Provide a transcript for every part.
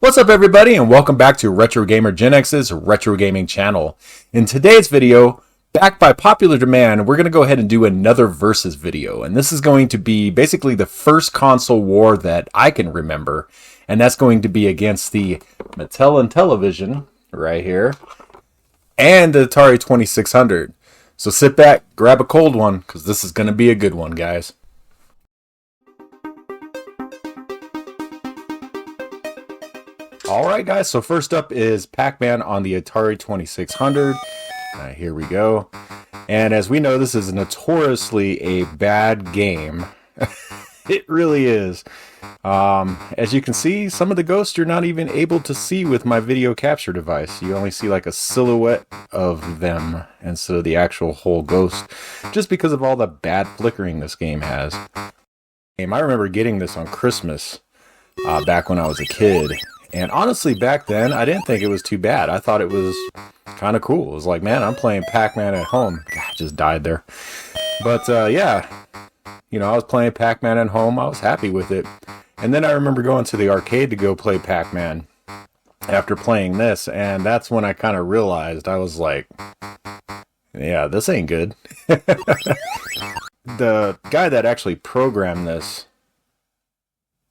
What's up everybody and welcome back to Retro Gamer Gen X's Retro Gaming channel. In today's video, backed by popular demand, we're going to go ahead and do another versus video. And this is going to be basically the first console war that I can remember. And that's going to be against the Mattel Intellivision right here and the Atari 2600. So sit back, grab a cold one, because this is going to be a good one, guys. Alright guys, so first up is Pac-Man on the Atari 2600. Here we go. And as we know, this is notoriously a bad game. It really is. As you can see, some of the ghosts you're not even able to see with my video capture device. You only see like a silhouette of them instead of the actual whole ghost, just because of all the bad flickering this game has. I remember getting this on Christmas back when I was a kid. And honestly, back then, I didn't think it was too bad. I thought it was kind of cool. It was like, man, I'm playing Pac-Man at home. God, I just died there. But, yeah, you know, I was playing Pac-Man at home. I was happy with it. And then I remember going to the arcade to go play Pac-Man after playing this. And that's when I kind of realized, I was like, yeah, this ain't good. The guy that actually programmed this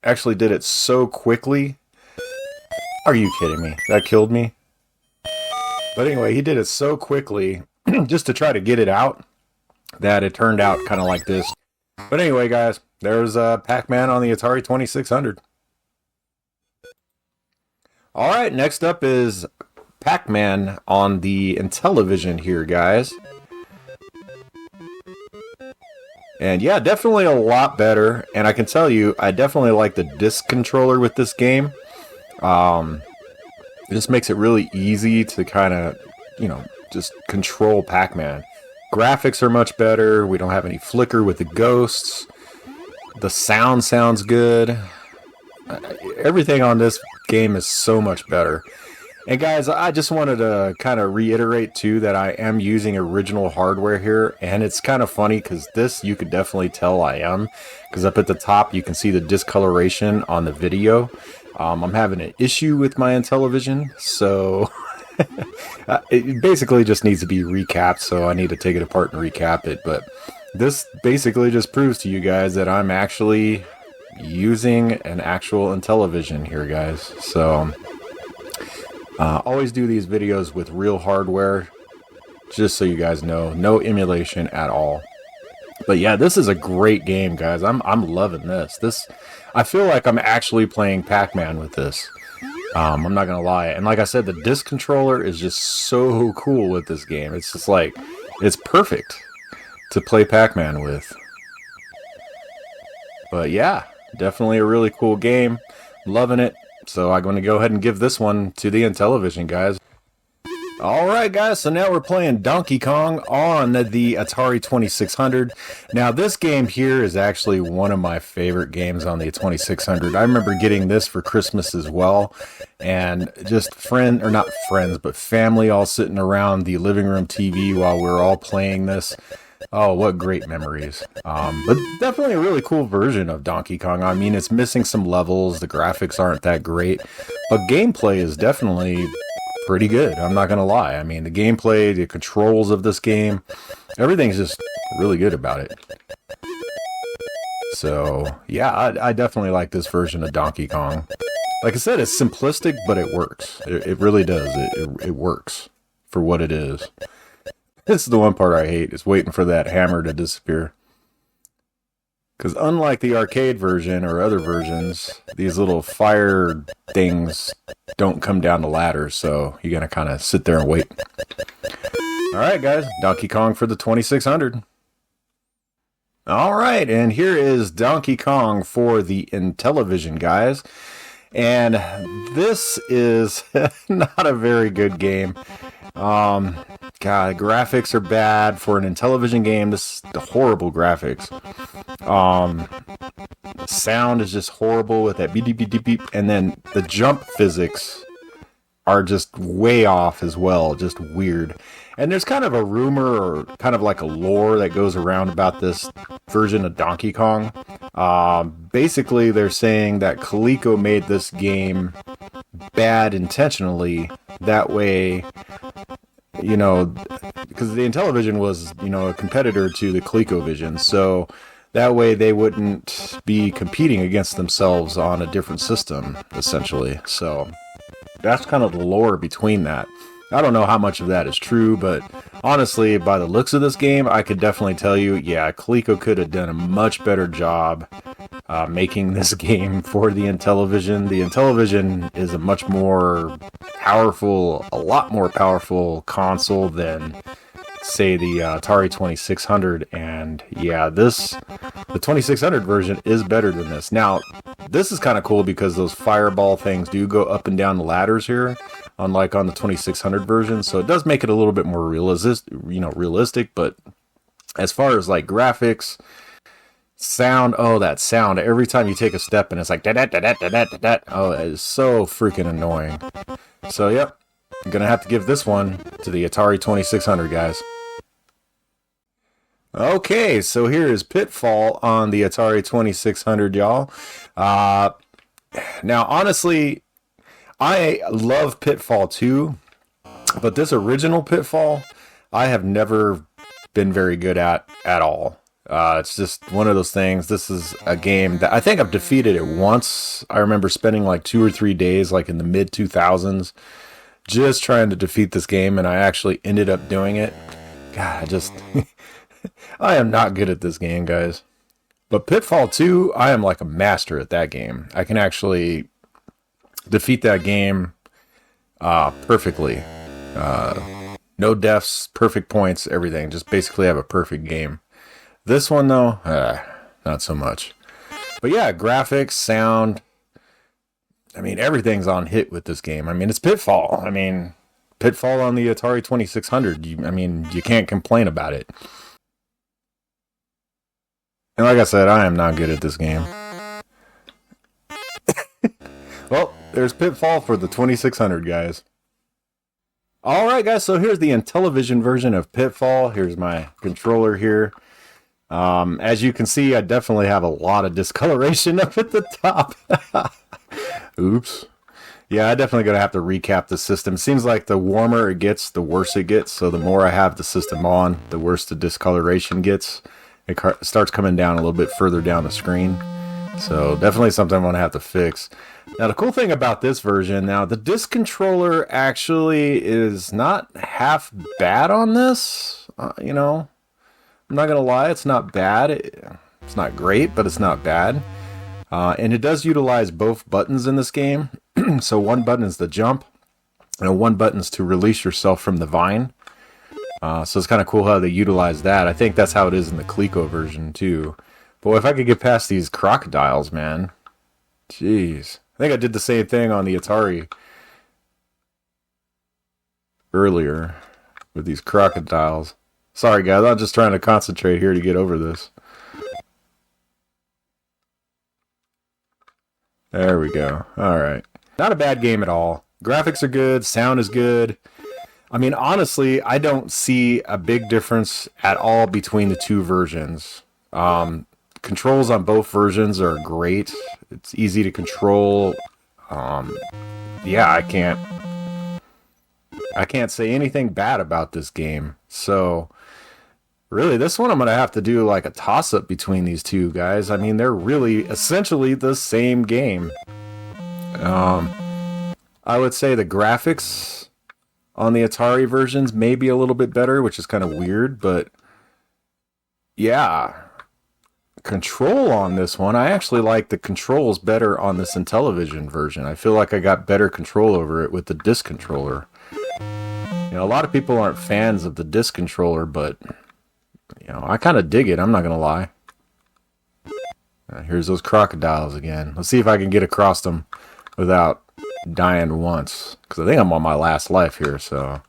actually did it so quickly. Are you kidding me? That killed me. But anyway, he did it so quickly just to try to get it out that it turned out kind of like this. But anyway, guys, there's Pac-Man on the Atari 2600. All right, next up is Pac-Man on the Intellivision here, guys. And yeah, definitely a lot better. And I can tell you, I definitely like the disc controller with this game. It just makes it really easy to kind of, you know, just control Pac-Man. Graphics are much better. We don't have any flicker with the ghosts. The sound sounds good. Everything on this game is so much better. And guys, I just wanted to kind of reiterate too that I am using original hardware here, and it's kind of funny because this you could definitely tell I am, because up at the top you can see the discoloration on the video. I'm having an issue with my Intellivision, so it basically just needs to be recapped, so I need to take it apart and recap it. But this basically just proves to you guys that I'm actually using an actual Intellivision here, guys. So always do these videos with real hardware, just so you guys know. No emulation at all. But yeah, this is a great game, guys. I'm loving this. I feel like I'm actually playing Pac-Man with this. I'm not gonna lie. And like I said, the disc controller is just so cool with this game. It's just like, it's perfect to play Pac-Man with. But yeah, definitely a really cool game. Loving it. So I'm going to go ahead and give this one to the Intellivision, guys. Alright guys, so now we're playing Donkey Kong on the Atari 2600. Now this game here is actually one of my favorite games on the 2600. I remember getting this for Christmas as well, and just family all sitting around the living room TV while we're all playing this. Oh, what great memories. But definitely a really cool version of Donkey Kong. I mean, it's missing some levels, the graphics aren't that great, but gameplay is definitely pretty good. I'm not gonna lie. I mean, the gameplay, the controls of this game, everything's just really good about it. So yeah, I definitely like this version of Donkey Kong. Like I said, it's simplistic, but it works. It really does. It works for what it is. This is the one part I hate, is waiting for that hammer to disappear. Because unlike the arcade version or other versions, these little fire things don't come down the ladder, so you gotta kind of sit there and wait. Alright guys, Donkey Kong for the 2600. Alright, and here is Donkey Kong for the Intellivision, guys. And this is not a very good game. God, graphics are bad for an Intellivision game. This is the horrible graphics. Sound is just horrible with that beep beep beep beep, and then the jump physics are just way off as well, just weird. And there's kind of a rumor or kind of like a lore that goes around about this version of Donkey Kong. Basically, they're saying that Coleco made this game bad intentionally. That way, you know, because the Intellivision was, you know, a competitor to the ColecoVision, so that way they wouldn't be competing against themselves on a different system, essentially. So that's kind of the lore between that. I don't know how much of that is true, but honestly, by the looks of this game, I could definitely tell you, yeah, Coleco could have done a much better job making this game for the Intellivision. The Intellivision is a much more powerful, a lot more powerful console than, say, the Atari 2600, and yeah, the 2600 version is better than this. Now, this is kind of cool because those fireball things do go up and down the ladders here, unlike on the 2600 version, so it does make it a little bit more realistic, but as far as like graphics, sound, oh, that sound, every time you take a step and it's like da-da-da-da-da-da-da, oh, it is so freaking annoying. So, yep, I'm gonna have to give this one to the Atari 2600, guys. Okay, so here is Pitfall on the Atari 2600, y'all. Now, honestly, I love Pitfall 2, but this original Pitfall, I have never been very good at all. It's just one of those things. This is a game that I think I've defeated it once. I remember spending like 2 or 3 days, like in the mid-2000s, just trying to defeat this game, and I actually ended up doing it. God, I just... I am not good at this game, guys. But Pitfall 2, I am like a master at that game. I can actually defeat that game perfectly. No deaths, perfect points, everything. Just basically have a perfect game. This one, though, not so much. But yeah, graphics, sound. I mean, everything's on hit with this game. I mean, it's Pitfall. I mean, Pitfall on the Atari 2600. You can't complain about it. And like I said, I am not good at this game. Well, there's Pitfall for the 2600, guys. Alright, guys, so here's the Intellivision version of Pitfall. Here's my controller here. As you can see, I definitely have a lot of discoloration up at the top. Oops. Yeah, I definitely going to have to recap the system. It seems like the warmer it gets, the worse it gets. So the more I have the system on, the worse the discoloration gets. It starts coming down a little bit further down the screen. So definitely something I'm going to have to fix. Now the cool thing about this version, now the disc controller actually is not half bad on this. You know, I'm not going to lie, it's not bad. It's not great, but it's not bad. And it does utilize both buttons in this game. So one button is the jump, and one button is to release yourself from the vine. So it's kind of cool how they utilize that. I think that's how it is in the Coleco version too. But if I could get past these crocodiles, man. Jeez. I think I did the same thing on the Atari earlier with these crocodiles. Sorry guys, I'm just trying to concentrate here to get over this. There we go. Alright. Not a bad game at all. Graphics are good, sound is good. I mean, honestly, I don't see a big difference at all between the two versions. Controls on both versions are great. It's easy to control. Yeah, I can't say anything bad about this game. So, really, this one I'm going to have to do like a toss-up between these two guys. I mean, they're really essentially the same game. I would say the graphics on the Atari versions may be a little bit better, which is kind of weird, but yeah. Control on this one, I actually like the controls better on this Intellivision version. I feel like I got better control over it with the disc controller. You know, a lot of people aren't fans of the disc controller, but you know, I kind of dig it, I'm not gonna lie. Here's those crocodiles again. Let's see if I can get across them without dying once, because I think I'm on my last life here, so.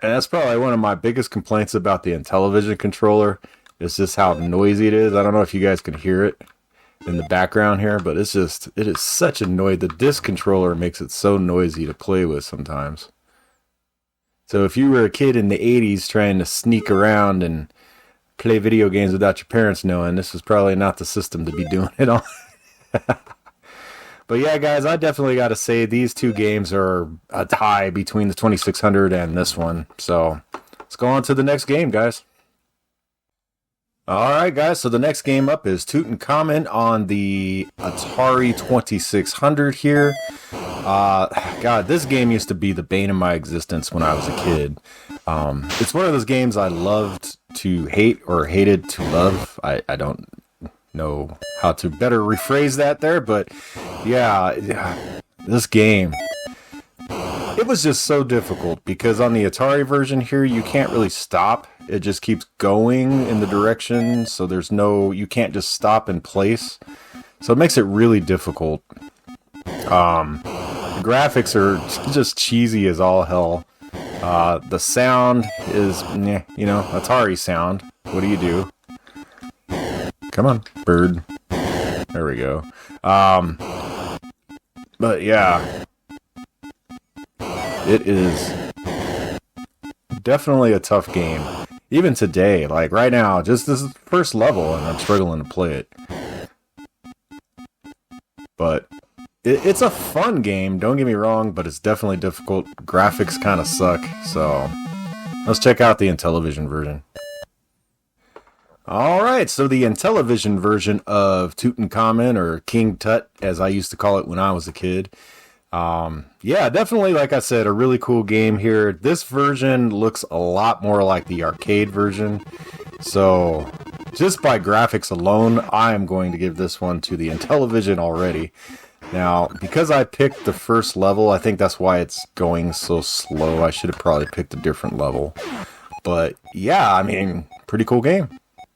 And that's probably one of my biggest complaints about the Intellivision controller, is just how noisy it is. I don't know if you guys can hear it in the background here, but it is such a noise. The disc controller makes it so noisy to play with sometimes. So if you were a kid in the 80s trying to sneak around and play video games without your parents knowing, this is probably not the system to be doing it on. But yeah, guys, I definitely got to say these two games are a tie between the 2600 and this one. So let's go on to the next game, guys. All right, guys. So the next game up is Tutankham on the Atari 2600 here. God, this game used to be the bane of my existence when I was a kid. It's one of those games I loved to hate or hated to love. I don't know how to better rephrase that there, but yeah, this game. It was just so difficult because on the Atari version here, you can't really stop. It just keeps going in the direction, so you can't just stop in place. So it makes it really difficult. The graphics are just cheesy as all hell. The sound is, Atari sound. What do you do? Come on, bird. There we go. But yeah. It is definitely a tough game. Even today, like right now, just this is the first level and I'm struggling to play it. But it's a fun game, don't get me wrong, but it's definitely difficult. Graphics kind of suck, so let's check out the Intellivision version. Alright, so the Intellivision version of Tutankham, or King Tut, as I used to call it when I was a kid. Yeah, definitely, like I said, a really cool game here. This version looks a lot more like the arcade version. So, just by graphics alone, I am going to give this one to the Intellivision already. Now, because I picked the first level, I think that's why it's going so slow. I should have probably picked a different level. But, yeah, I mean, pretty cool game.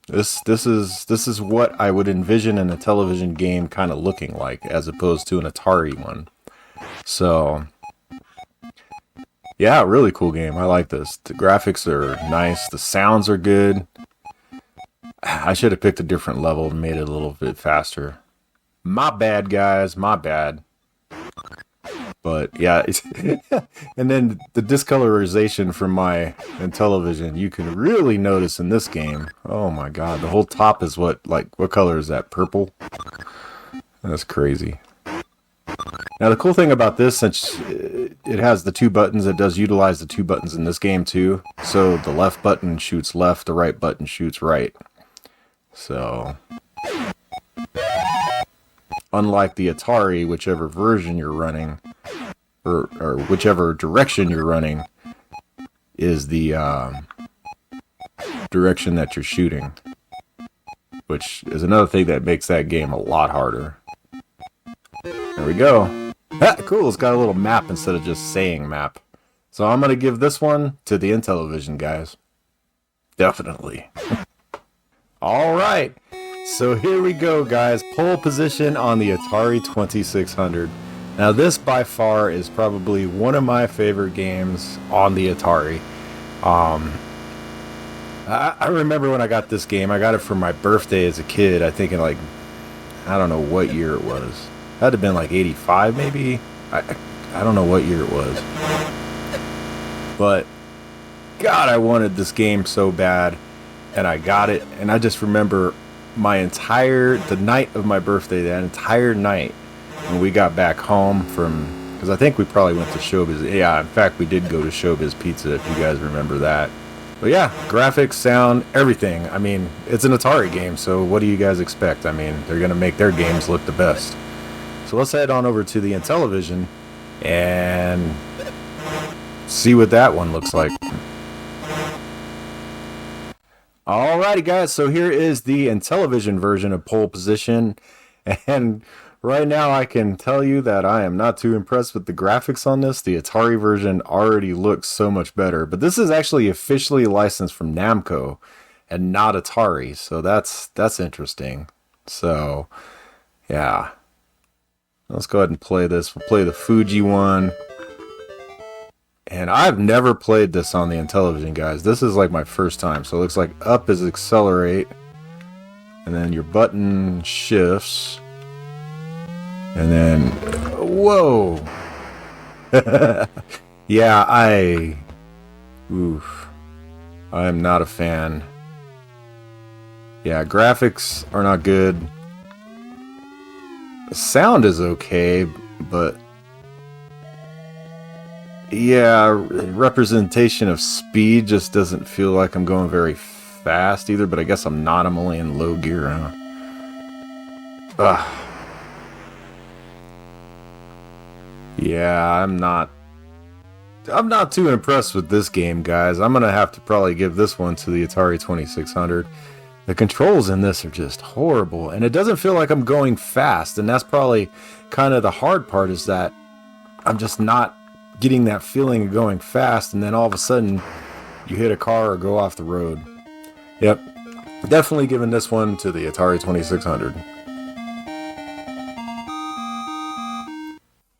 This is what I would envision in a television game kind of looking like, as opposed to an Atari one. So, yeah, really cool game. I like this. The graphics are nice. The sounds are good. I should have picked a different level and made it a little bit faster. My bad, guys. My bad. But, yeah. And then the discolorization from my Intellivision, you can really notice in this game. Oh, my God. The whole top is what color is that? Purple? That's crazy. Now, the cool thing about this, since it has the two buttons, it does utilize the two buttons in this game, too. So, the left button shoots left, the right button shoots right. So, unlike the Atari, whichever version you're running, or whichever direction you're running, is the direction that you're shooting. Which is another thing that makes that game a lot harder. There we go. Ah, cool, it's got a little map instead of just saying map. So I'm going to give this one to the Intellivision, guys. Definitely. Alright, so here we go, guys. Pole position on the Atari 2600. Now this by far is probably one of my favorite games on the Atari. I remember when I got this game, I got it for my birthday as a kid. I think in I don't know what year it was. It had to have been like 85 maybe. I don't know what year it was. But God, I wanted this game so bad. And I got it. And I just remember the night of my birthday, that entire night, when we got back home from, because I think we probably went to Showbiz. Yeah, in fact, we did go to Showbiz Pizza, if you guys remember that. But yeah, graphics, sound, everything. I mean, it's an Atari game, so what do you guys expect? I mean, they're going to make their games look the best. So let's head on over to the Intellivision and see what that one looks like. Alrighty, guys, so here is the Intellivision version of Pole Position. And right now I can tell you that I am not too impressed with the graphics on this. The Atari version already looks so much better. But this is actually officially licensed from Namco and not Atari. So that's interesting. So, yeah. Let's go ahead and play this. We'll play the Fuji one. And I've never played this on the Intellivision, guys. This is like my first time. So it looks like up is accelerate. And then your button shifts. And then, whoa. Yeah, I am not a fan. Yeah, graphics are not good. The sound is okay, but yeah, representation of speed just doesn't feel like I'm going very fast either, but I guess I'm not. I'm only in low gear, huh? Ugh. Yeah, I'm not too impressed with this game, guys. I'm gonna have to probably give this one to the Atari 2600. The controls in this are just horrible, and it doesn't feel like I'm going fast, and that's probably kind of the hard part, is that I'm just not getting that feeling of going fast, and then all of a sudden you hit a car or go off the road. Yep, definitely giving this one to the Atari 2600.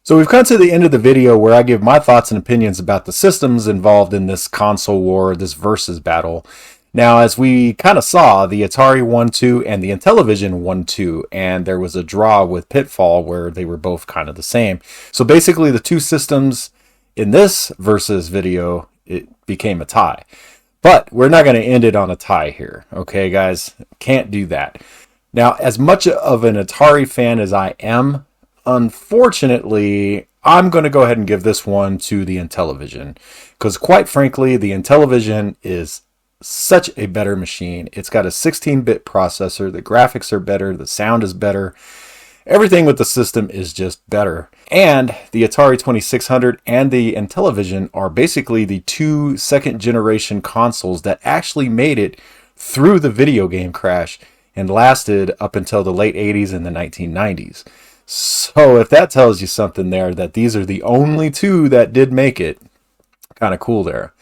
So we've come to the end of the video where I give my thoughts and opinions about the systems involved in this console war, this versus battle. Now, as we kind of saw, the Atari won 2 and the Intellivision won 2, and there was a draw with Pitfall where they were both kind of the same. So basically the two systems in this versus video, it became a tie. But we're not going to end it on a tie here, okay, guys? Can't do that. Now, as much of an Atari fan as I am, unfortunately, I'm going to go ahead and give this one to the Intellivision, because quite frankly, the Intellivision is such a better machine. It's got a 16-bit processor, the graphics are better, the sound is better, everything with the system is just better. And the Atari 2600 and the Intellivision are basically the two second-generation consoles that actually made it through the video game crash and lasted up until the late 80s and the 1990s. So if that tells you something there, that these are the only two that did make it, kind of cool there.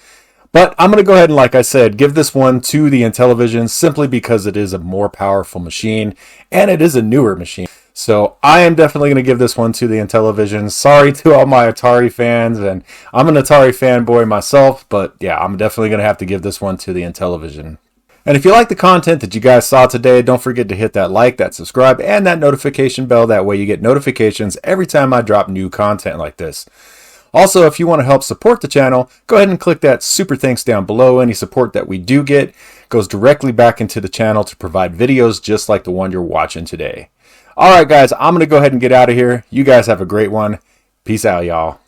But I'm going to go ahead and, like I said, give this one to the Intellivision simply because it is a more powerful machine and it is a newer machine. So I am definitely going to give this one to the Intellivision. Sorry to all my Atari fans, and I'm an Atari fanboy myself, but yeah, I'm definitely going to have to give this one to the Intellivision. And if you like the content that you guys saw today, don't forget to hit that like, that subscribe, and that notification bell. That way you get notifications every time I drop new content like this. Also, if you want to help support the channel, go ahead and click that super thanks down below. Any support that we do get goes directly back into the channel to provide videos just like the one you're watching today. Alright guys, I'm going to go ahead and get out of here. You guys have a great one. Peace out, y'all.